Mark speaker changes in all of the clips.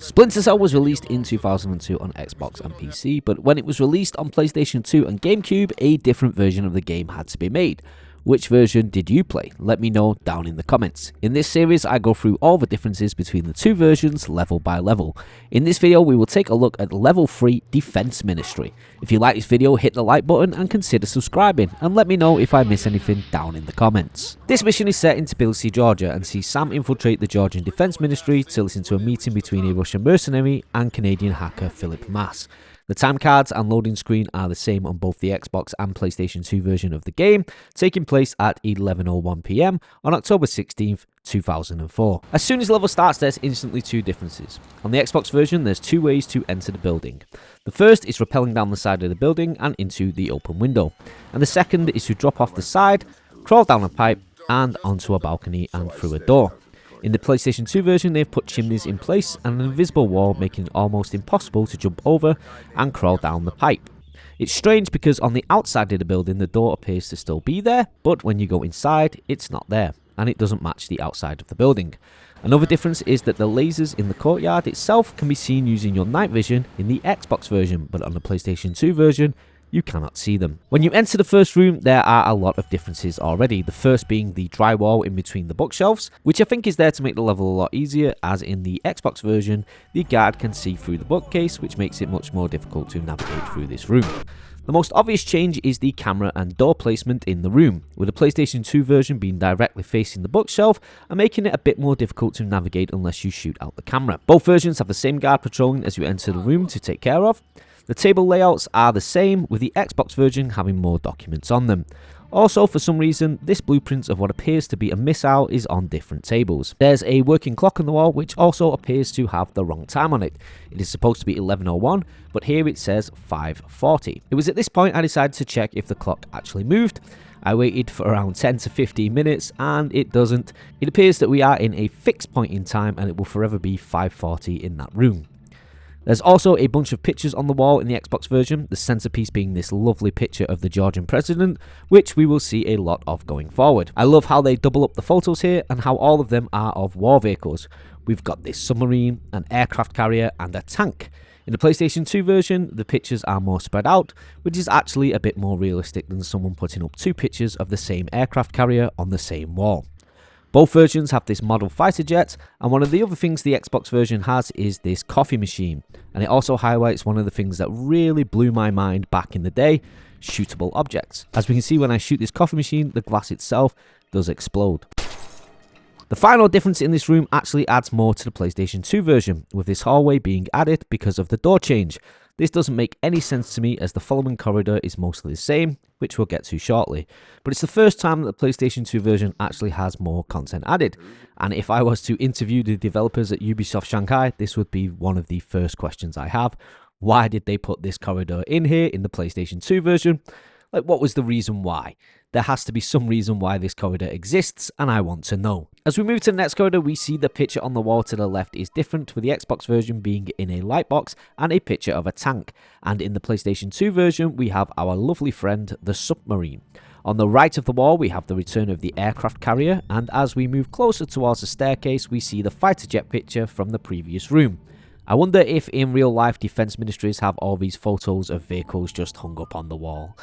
Speaker 1: Splinter Cell was released in 2002 on Xbox and PC, but when it was released on PlayStation 2 and GameCube, a different version of the game had to be made. Which version did you play? Let me know down in the comments. In this series, I go through all the differences between the two versions level by level. In this video, we will take a look at Level 3 Defense Ministry. If you like this video, hit the like button and consider subscribing, and let me know if I miss anything down in the comments. This mission is set in Tbilisi, Georgia, and sees Sam infiltrate the Georgian Defense Ministry to listen to a meeting between a Russian mercenary and Canadian hacker Philip Mass. The time cards and loading screen are the same on both the Xbox and PlayStation 2 version of the game, taking place at 11:01 PM on October 16th, 2004. As soon as the level starts, there's instantly two differences. On the Xbox version, there's two ways to enter the building. The first is rappelling down the side of the building and into the open window, and the second is to drop off the side, crawl down a pipe, and onto a balcony and through a door. In the PlayStation 2 version, they've put chimneys in place and an invisible wall, making it almost impossible to jump over and crawl down the pipe. It's strange because on the outside of the building, the door appears to still be there, but when you go inside, it's not there, and it doesn't match the outside of the building. Another difference is that the lasers in the courtyard itself can be seen using your night vision in the Xbox version, but on the PlayStation 2 version, you cannot see them. When you enter the first room, there are a lot of differences already. The first being the drywall in between the bookshelves, which I think is there to make the level a lot easier, as in the Xbox version, the guard can see through the bookcase, which makes it much more difficult to navigate through this room. The most obvious change is the camera and door placement in the room, with the PlayStation 2 version being directly facing the bookshelf and making it a bit more difficult to navigate unless you shoot out the camera. Both versions have the same guard patrolling as you enter the room to take care of. The table layouts are the same, with the Xbox version having more documents on them. Also, for some reason, this blueprint of what appears to be a missile is on different tables. There's a working clock on the wall which also appears to have the wrong time on it. It is supposed to be 11:01, but here it says 5:40. It was at this point I decided to check if the clock actually moved. I waited for around 10 to 15 minutes and it doesn't. It appears that we are in a fixed point in time and it will forever be 5:40 in that room. There's also a bunch of pictures on the wall in the Xbox version, the centerpiece being this lovely picture of the Georgian president, which we will see a lot of going forward. I love how they double up the photos here and how all of them are of war vehicles. We've got this submarine, an aircraft carrier, and a tank. In the PlayStation 2 version, the pictures are more spread out, which is actually a bit more realistic than someone putting up two pictures of the same aircraft carrier on the same wall. Both versions have this model fighter jet, and one of the other things the Xbox version has is this coffee machine, and it also highlights one of the things that really blew my mind back in the day: shootable objects. As we can see, when I shoot this coffee machine, the glass itself does explode. The final difference in this room actually adds more to the PlayStation 2 version, with this hallway being added because of the door change. This doesn't make any sense to me, as the following corridor is mostly the same, which we'll get to shortly. But it's the first time that the PlayStation 2 version actually has more content added. And if I was to interview the developers at Ubisoft Shanghai, this would be one of the first questions I have. Why did they put this corridor in here in the PlayStation 2 version? Like, what was the reason why? There has to be some reason why this corridor exists, and I want to know. As we move to the next corridor, we see the picture on the wall to the left is different, with the Xbox version being in a light box and a picture of a tank. And in the PlayStation 2 version, we have our lovely friend, the submarine. On the right of the wall, we have the return of the aircraft carrier, and as we move closer towards the staircase, we see the fighter jet picture from the previous room. I wonder if in real life defense ministries have all these photos of vehicles just hung up on the wall.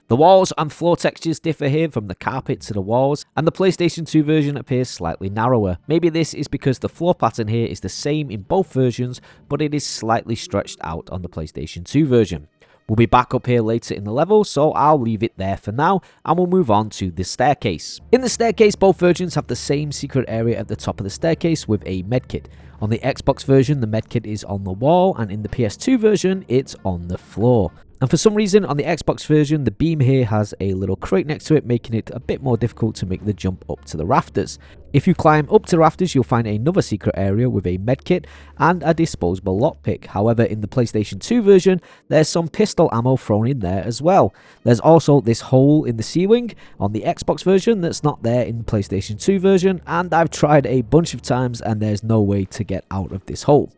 Speaker 1: The walls and floor textures differ here from the carpet to the walls, and the PlayStation 2 version appears slightly narrower. Maybe this is because the floor pattern here is the same in both versions, but it is slightly stretched out on the PlayStation 2 version. We'll be back up here later in the level, so I'll leave it there for now, and we'll move on to the staircase. In the staircase, both versions have the same secret area at the top of the staircase with a medkit. On the Xbox version, the medkit is on the wall, and in the PS2 version, it's on the floor. And for some reason, on the Xbox version, the beam here has a little crate next to it, making it a bit more difficult to make the jump up to the rafters. If you climb up to the rafters, you'll find another secret area with a medkit and a disposable lockpick. However, in the PlayStation 2 version, there's some pistol ammo thrown in there as well. There's also this hole in the ceiling on the Xbox version that's not there in the PlayStation 2 version, and I've tried a bunch of times and there's no way to get out of this hole.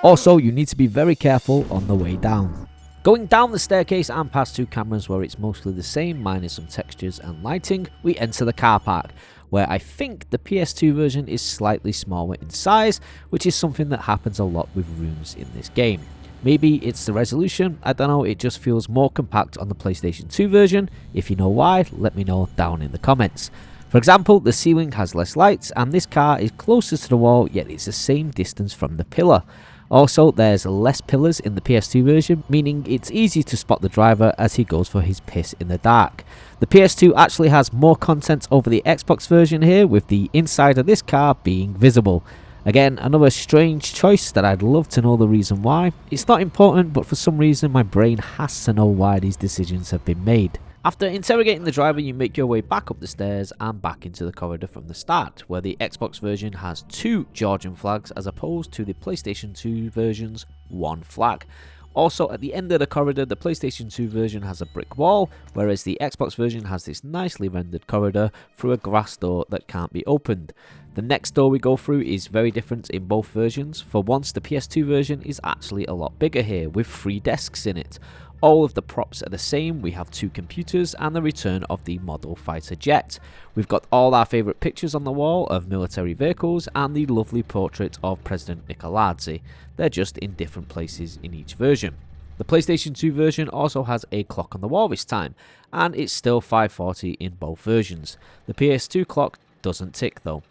Speaker 1: Also, you need to be very careful on the way down. Going down the staircase and past two cameras where it's mostly the same minus some textures and lighting, we enter the car park, where I think the PS2 version is slightly smaller in size, which is something that happens a lot with rooms in this game. Maybe it's the resolution, I don't know, it just feels more compact on the PlayStation 2 version. If you know why, let me know down in the comments. For example, the ceiling has less lights and this car is closer to the wall, yet it's the same distance from the pillar. Also, there's less pillars in the PS2 version, meaning it's easy to spot the driver as he goes for his piss in the dark. The PS2 actually has more content over the Xbox version here, with the inside of this car being visible. Again, another strange choice that I'd love to know the reason why. It's not important, but for some reason my brain has to know why these decisions have been made. After interrogating the driver, you make your way back up the stairs and back into the corridor from the start, where the Xbox version has 2 Georgian flags as opposed to the PlayStation 2 version's 1 flag. Also, at the end of the corridor, the PlayStation 2 version has a brick wall, whereas the Xbox version has this nicely rendered corridor through a glass door that can't be opened. The next door we go through is very different in both versions. For once, the PS2 version is actually a lot bigger here, with 3 desks in it. All of the props are the same, we have 2 computers and the return of the model fighter jet. We've got all our favourite pictures on the wall of military vehicles and the lovely portrait of President Nicolazzi. They're just in different places in each version. The PlayStation 2 version also has a clock on the wall this time, and it's still 5:40 in both versions. The PS2 clock doesn't tick though.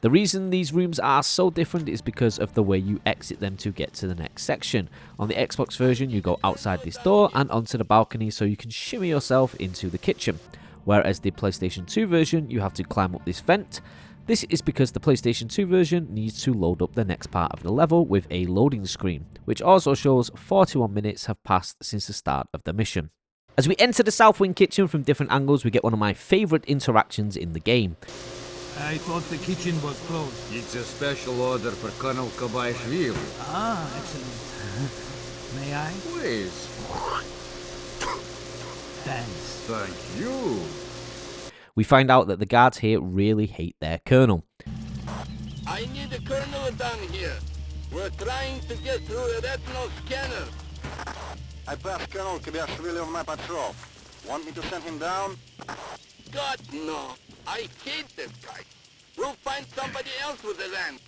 Speaker 1: The reason these rooms are so different is because of the way you exit them to get to the next section. On the Xbox version, you go outside this door and onto the balcony so you can shimmy yourself into the kitchen. Whereas the PlayStation 2 version, you have to climb up this vent. This is because the PlayStation 2 version needs to load up the next part of the level with a loading screen, which also shows 41 minutes have passed since the start of the mission. As we enter the South Wing kitchen from different angles, we get one of my favourite interactions in the game.
Speaker 2: I thought the kitchen was closed.
Speaker 3: It's a special order for Colonel Kabayashvili.
Speaker 2: Ah, excellent. May I?
Speaker 3: Please.
Speaker 2: Thanks.
Speaker 3: Thank you.
Speaker 1: We find out that the guards here really hate their colonel.
Speaker 4: I need a colonel down here. We're trying to get through a retinal scanner.
Speaker 5: I passed Colonel Kabayashvili on my patrol. Want me to send him down?
Speaker 4: God, no. I hate this guy. We'll find somebody else with the land.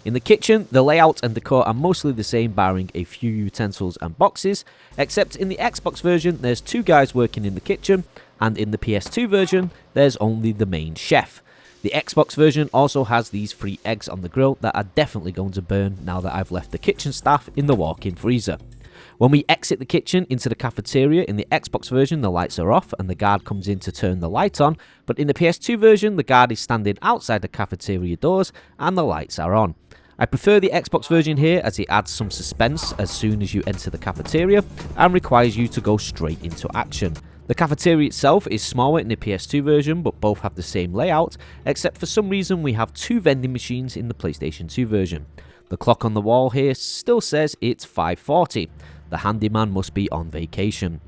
Speaker 1: In the kitchen, the layout and decor are mostly the same, barring a few utensils and boxes, except in the Xbox version there's 2 guys working in the kitchen, and in the PS2 version there's only the main chef. The Xbox version also has these 3 eggs on the grill that are definitely going to burn now that I've left the kitchen staff in the walk-in freezer. When we exit the kitchen into the cafeteria, in the Xbox version the lights are off and the guard comes in to turn the light on, but in the PS2 version the guard is standing outside the cafeteria doors and the lights are on. I prefer the Xbox version here as it adds some suspense as soon as you enter the cafeteria and requires you to go straight into action. The cafeteria itself is smaller in the PS2 version, but both have the same layout, except for some reason we have 2 vending machines in the PlayStation 2 version. The clock on the wall here still says it's 5:40. The handyman must be on vacation.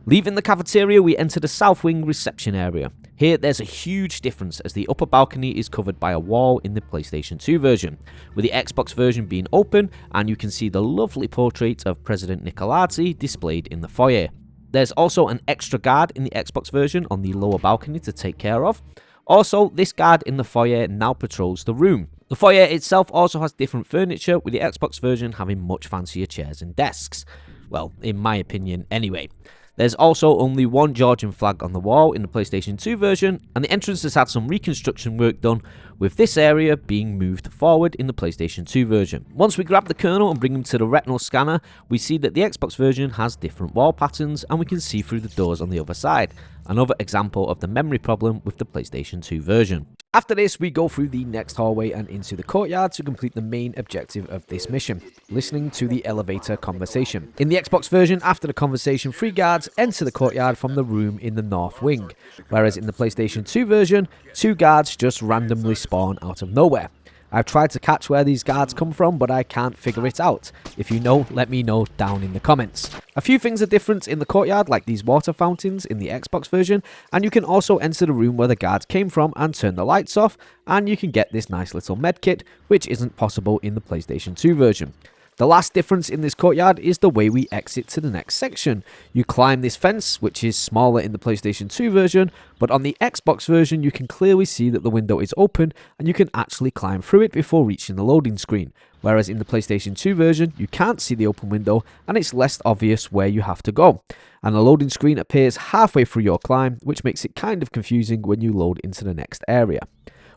Speaker 1: Leaving the cafeteria, we enter the South Wing reception area. Here there's a huge difference as the upper balcony is covered by a wall in the PlayStation 2 version, with the Xbox version being open and you can see the lovely portrait of President Nicolazzi displayed in the foyer. There's also an extra guard in the Xbox version on the lower balcony to take care of. Also, this guard in the foyer now patrols the room. The foyer itself also has different furniture, with the Xbox version having much fancier chairs and desks. Well, in my opinion anyway. There's also only 1 Georgian flag on the wall in the PlayStation 2 version, and the entrance has had some reconstruction work done, with this area being moved forward in the PlayStation 2 version. Once we grab the kernel and bring him to the retinal scanner, we see that the Xbox version has different wall patterns and we can see through the doors on the other side. Another example of the memory problem with the PlayStation 2 version. After this, we go through the next hallway and into the courtyard to complete the main objective of this mission, listening to the elevator conversation. In the Xbox version, after the conversation, 3 guards enter the courtyard from the room in the north wing, whereas in the PlayStation 2 version, 2 guards just randomly spawn out of nowhere. I've tried to catch where these guards come from, but I can't figure it out. If you know, let me know down in the comments. A few things are different in the courtyard, like these water fountains in the Xbox version, and you can also enter the room where the guards came from and turn the lights off, and you can get this nice little med kit, which isn't possible in the PlayStation 2 version. The last difference in this courtyard is the way we exit to the next section. You climb this fence, which is smaller in the PlayStation 2 version, but on the Xbox version you can clearly see that the window is open and you can actually climb through it before reaching the loading screen. Whereas in the PlayStation 2 version you can't see the open window and it's less obvious where you have to go. And the loading screen appears halfway through your climb, which makes it kind of confusing when you load into the next area.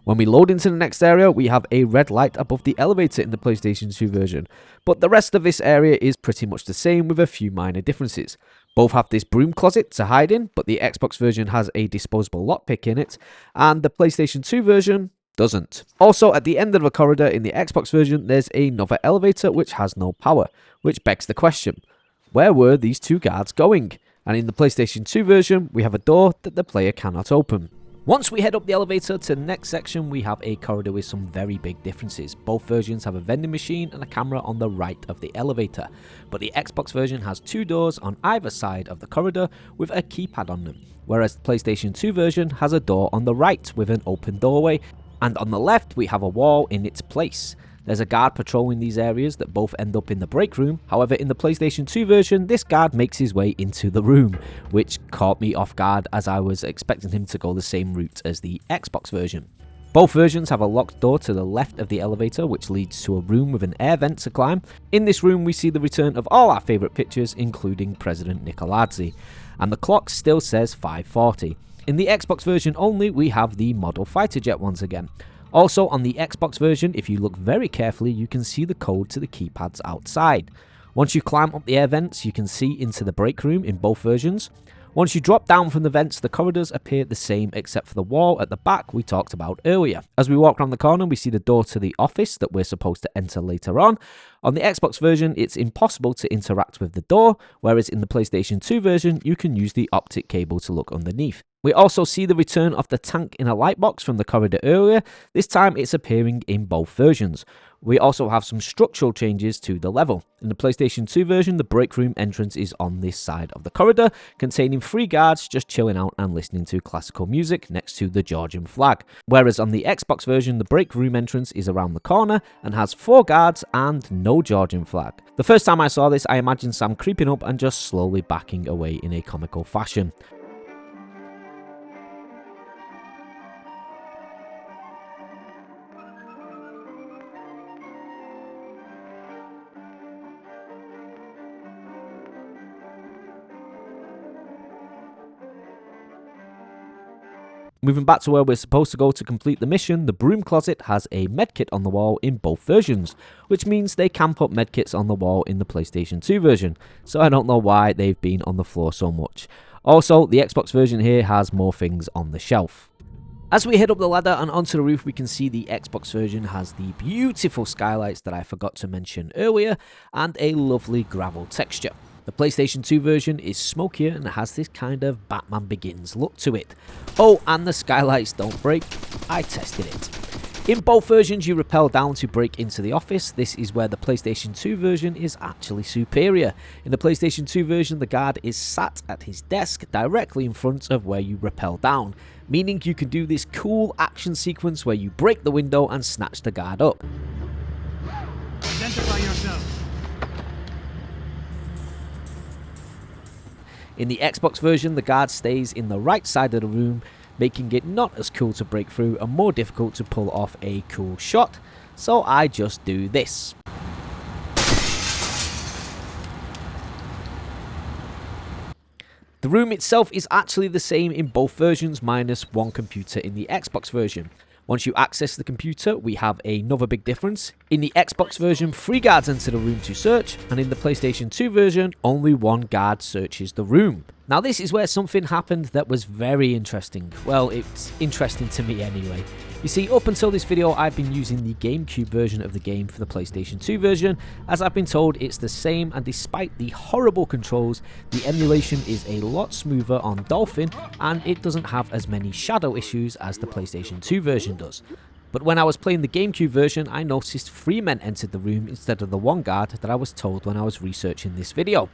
Speaker 1: When we load into the next area, we have a red light above the elevator in the PlayStation 2 version, but the rest of this area is pretty much the same with a few minor differences. Both have this broom closet to hide in, but the Xbox version has a disposable lockpick in it, and the PlayStation 2 version doesn't. Also, at the end of the corridor in the Xbox version, there's another elevator which has no power, which begs the question, where were these two guards going? And in the PlayStation 2 version, we have a door that the player cannot open. Once we head up the elevator to the next section, we have a corridor with some very big differences. Both versions have a vending machine and a camera on the right of the elevator, but the Xbox version has two doors on either side of the corridor with a keypad on them, whereas the PlayStation 2 version has a door on the right with an open doorway, and on the left we have a wall in its place. There's a guard patrolling these areas that both end up in the break room. However, in the PlayStation 2 version, this guard makes his way into the room, which caught me off guard as I was expecting him to go the same route as the Xbox version. Both versions have a locked door to the left of the elevator, which leads to a room with an air vent to climb. In this room, we see the return of all our favourite pictures, including President Nicolazzi. And the clock still says 5:40. In the Xbox version only, we have the model fighter jet once again. Also, on the Xbox version, if you look very carefully, you can see the code to the keypads outside. Once you climb up the air vents, you can see into the break room in both versions. Once you drop down from the vents, the corridors appear the same except for the wall at the back we talked about earlier. As we walk around the corner, we see the door to the office that we're supposed to enter later on. On the Xbox version, it's impossible to interact with the door, whereas in the PlayStation 2 version, you can use the optic cable to look underneath. We also see the return of the tank in a light box from the corridor earlier. This time it's appearing in both versions. We also have some structural changes to the level. In the PlayStation 2 version, the break room entrance is on this side of the corridor, containing 3 guards just chilling out and listening to classical music next to the Georgian flag. Whereas on the Xbox version, the break room entrance is around the corner and has 4 guards and no Georgian flag. The first time I saw this, I imagined Sam creeping up and just slowly backing away in a comical fashion. Moving back to where we're supposed to go to complete the mission, the broom closet has a medkit on the wall in both versions, which means they can put medkits on the wall in the PlayStation 2 version, so I don't know why they've been on the floor so much. Also, the Xbox version here has more things on the shelf. As we head up the ladder and onto the roof, we can see the Xbox version has the beautiful skylights that I forgot to mention earlier, and a lovely gravel texture. The PlayStation 2 version is smokier and has this kind of Batman Begins look to it. Oh, and the skylights don't break. I tested it. In both versions, you rappel down to break into the office. This is where the PlayStation 2 version is actually superior. In the PlayStation 2 version, the guard is sat at his desk directly in front of where you rappel down, meaning you can do this cool action sequence where you break the window and snatch the guard up.
Speaker 2: Identify yourself.
Speaker 1: In the Xbox version, the guard stays in the right side of the room, making it not as cool to break through and more difficult to pull off a cool shot, so I just do this. The room itself is actually the same in both versions minus one computer in the Xbox version. Once you access the computer, we have another big difference. In the Xbox version, 3 guards enter the room to search, and in the PlayStation 2 version, only 1 guard searches the room. Now this is where something happened that was very interesting. Well, it's interesting to me anyway. You see, up until this video, I've been using the GameCube version of the game for the PlayStation 2 version, as I've been told it's the same, and despite the horrible controls, the emulation is a lot smoother on Dolphin, and it doesn't have as many shadow issues as the PlayStation 2 version does. But when I was playing the GameCube version, I noticed 3 men entered the room instead of the 1 guard that I was told when I was researching this video.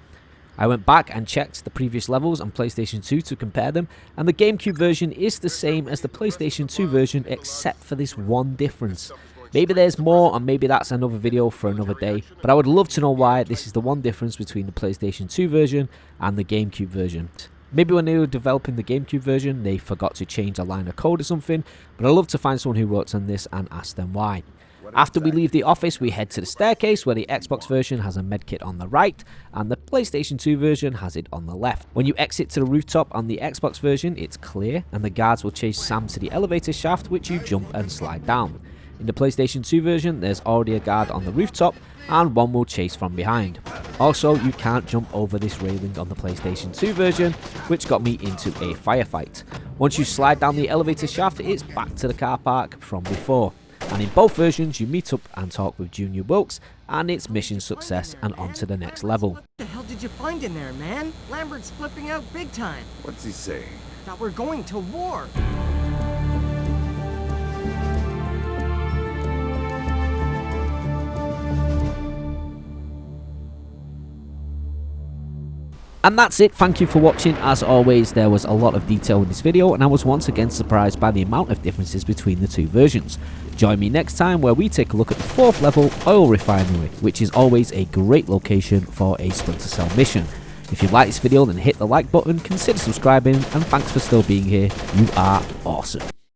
Speaker 1: I went back and checked the previous levels on PlayStation 2 to compare them, and the GameCube version is the same as the PlayStation 2 version except for this one difference. Maybe there's more, and maybe that's another video for another day, but I would love to know why this is the one difference between the PlayStation 2 version and the GameCube version. Maybe when they were developing the GameCube version, they forgot to change a line of code or something, but I'd love to find someone who worked on this and ask them why. After we leave the office, we head to the staircase where the Xbox version has a medkit on the right and the PlayStation 2 version has it on the left. When you exit to the rooftop on the Xbox version, it's clear and the guards will chase Sam to the elevator shaft, which you jump and slide down. In the PlayStation 2 version, there's already a guard on the rooftop and one will chase from behind. Also, you can't jump over this railing on the PlayStation 2 version, which got me into a firefight. Once you slide down the elevator shaft, it's back to the car park from before. And in both versions, you meet up and talk with Junior Wilkes, and it's mission success and on to the next level.
Speaker 6: What the hell did you find in there, man? Lambert's flipping out big time.
Speaker 3: What's he saying?
Speaker 6: That we're going to war.
Speaker 1: And that's it, thank you for watching. As always, there was a lot of detail in this video and I was once again surprised by the amount of differences between the two versions. Join me next time where we take a look at the 4th level, Oil Refinery, which is always a great location for a Splinter Cell mission. If you like this video then hit the like button, consider subscribing, and thanks for still being here, you are awesome.